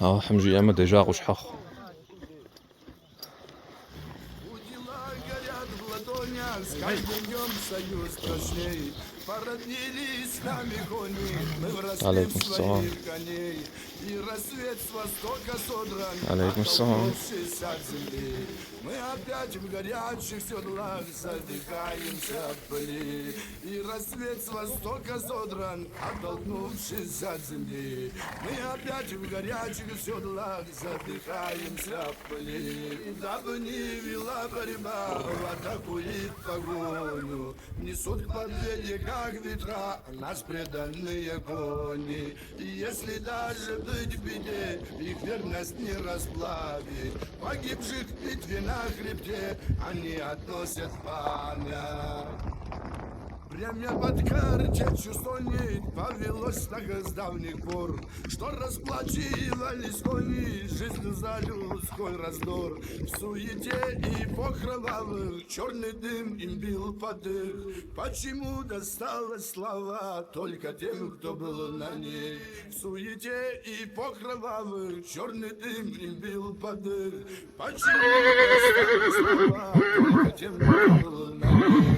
حمجي ياما ديجا غوشحخ. С каждым днем союз прочней. Породнились с нами кони, мы вросли в своих коней. И рассвет с востока содран, оттолкнувшись от земли. Мы опять в горячих седлах задыхаемся в пыли. И рассвет с востока содран, оттолкнувшись от земли. Мы опять в горячих седлах задыхаемся в пыли. Дабы не вела борьба, атакует погоню. Несут к победе, как ветра, нас преданные кони. И если даже быть в беде, их верность не расплавит. Погибших в битве на хребте они относят память. Время под картечью стонет, повелось так с давних пор, что расплачивались кони, жизнь за людской раздор. В суете и покровавых черный дым им бил под их. Почему досталась слава только тем, кто был на ней? В суете и покровавых черный дым им бил под их. Почему досталась слава только тем, кто был на ней?